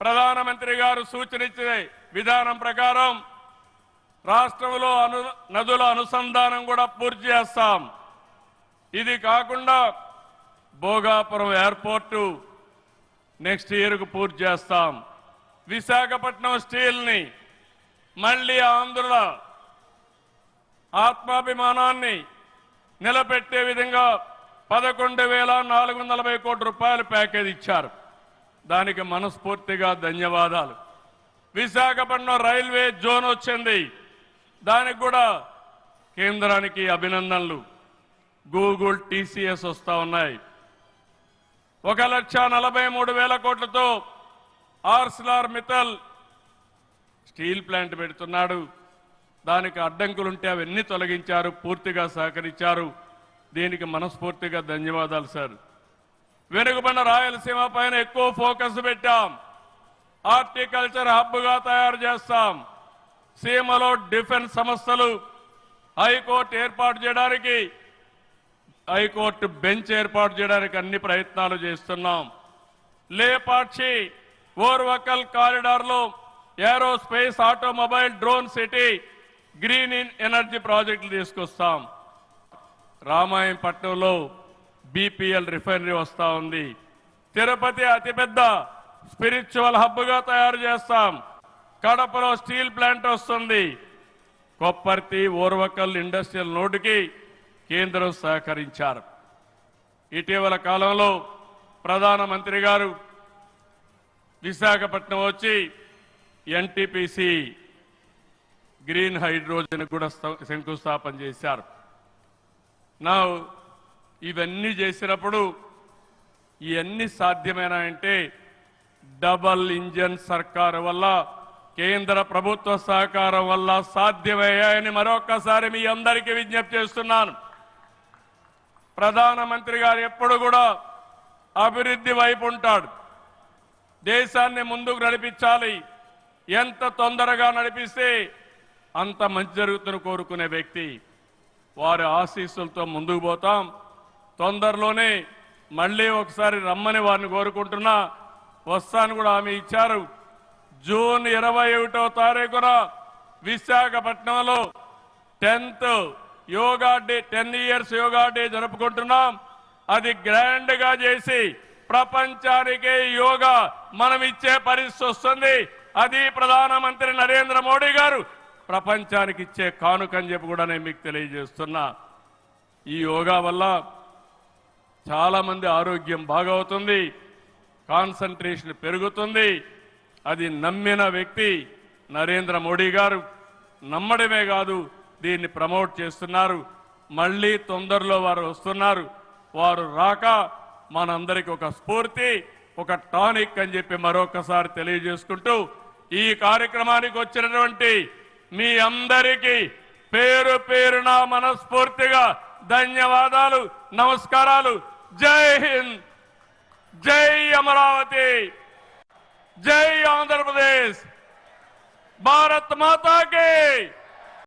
ప్రధానమంత్రి గారు సూచనిచ్చే విధానం ప్రకారం రాష్ట్రంలో నదుల అనుసంధానం కూడా పూర్తి చేస్తాం. ఇది కాకుండా భోగాపురం ఎయిర్పోర్టు నెక్స్ట్ ఇయర్కు పూర్తి చేస్తాం. విశాఖపట్నం స్టీల్ని మళ్లీ ఆంధ్రుల ఆత్మాభిమానాన్ని నిలబెట్టే విధంగా 11,440 కోట్ల రూపాయల ప్యాకేజ్ ఇచ్చారు. దానికి మనస్ఫూర్తిగా ధన్యవాదాలు. విశాఖపట్నం రైల్వే జోన్ వచ్చింది, దానికి కూడా కేంద్రానికి అభినందనలు. గూగుల్, టీసీఎస్ వస్తా ఉన్నాయి. 1,43,000 కోట్లతో ఆర్సిలార్ మిత్తల్ స్టీల్ ప్లాంట్ పెడుతున్నాడు. దానికి అడ్డంకులుంటే అవన్నీ తొలగించారు, పూర్తిగా సహకరించారు. దీనికి మనస్ఫూర్తిగా ధన్యవాదాలు సార్. వెనుకబడిన రాయలసీమ పైన ఎక్కువ ఫోకస్ పెట్టాం. హార్టికల్చర్ హబ్గా తయారు చేస్తాం. సీమలో డిఫెన్స్ సంస్థలు హైకోర్టు ఏర్పాటు చేయడానికి, హైకోర్టు బెంచ్ ఏర్పాటు చేయడానికి అన్ని ప్రయత్నాలు చేస్తున్నాం. లేపాక్షి ఓర్వకల్ కారిడార్లో aerospace, automobile, drone city, green energy ప్రాజెక్టులు తీసుకొస్తాం. రామాయంపట్నంలో బీపీఎల్ రిఫైనరీ వస్తా ఉంది. తిరుపతి అతిపెద్ద స్పిరిచువల్ హబ్గా తయారు చేస్తాం. కడపలో స్టీల్ ప్లాంట్ వస్తుంది. కొప్పర్తి, ఓర్వకల్ ఇండస్ట్రియల్ నోటుకి కేంద్రం సహకరించారు. ఇటీవల కాలంలో ప్రధానమంత్రి గారు విశాఖపట్నం వచ్చి ఎన్టీపీసీ గ్రీన్ హైడ్రోజన్ కూడా శంకుస్థాపన చేశారు. నా ఇవన్నీ చేసినప్పుడు ఇవన్నీ సాధ్యమేనా డబల్ ఇంజన్ సర్కారు వల్ల, కేంద్ర ప్రభుత్వ సహకారం వల్ల సాధ్యమయ్యాయని మరొక్కసారి మీ అందరికీ విజ్ఞప్తి చేస్తున్నాను. ప్రధానమంత్రి గారు ఎప్పుడు కూడా అభివృద్ధి వైపు ఉంటాడు. దేశాన్ని ముందుకు నడిపించాలి. ఎంత తొందరగా నడిపిస్తే అంత మంచి జరుగుతుందని కోరుకునే వ్యక్తి. వారి ఆశీస్సులతో ముందుకు పోతాం. తొందరలోనే మళ్ళీ ఒకసారి రమ్మని వారిని కోరుకుంటున్నా. వస్తాను కూడా హామీ ఇచ్చారు. జూన్ 21వ తారీఖున విశాఖపట్నంలో 10th yoga day, 10 years yoga day జరుపుకుంటున్నాం. అది గ్రాండ్ గా చేసి ప్రపంచానికే యోగా మనం ఇచ్చే పరిస్థితి వస్తుంది. అది ప్రధానమంత్రి నరేంద్ర మోడీ గారు ప్రపంచానికి ఇచ్చే కానుకని చెప్పి కూడా నేను మీకు తెలియజేస్తున్నా. ఈ యోగా వల్ల చాలా మంది ఆరోగ్యం బాగవుతుంది, కాన్సంట్రేషన్ పెరుగుతుంది. అది నమ్మిన వ్యక్తి నరేంద్ర మోడీ గారు. నమ్మడమే కాదు, దీన్ని ప్రమోట్ చేస్తున్నారు. మళ్ళీ తొందరలో వారు వస్తున్నారు. వారు రాక మనందరికీ ఒక స్ఫూర్తి, ఒక టానిక్ అని చెప్పి మరొకసారి తెలియజేసుకుంటూ ఈ కార్యక్రమానికి వచ్చినటువంటి మీ అందరికీ పేరు పేరున మనస్ఫూర్తిగా ధన్యవాదాలు, నమస్కారాలు. జై హింద్, జై అమరావతి, జై ఆంధ్రప్రదేశ్, భారత్ మాతా కి.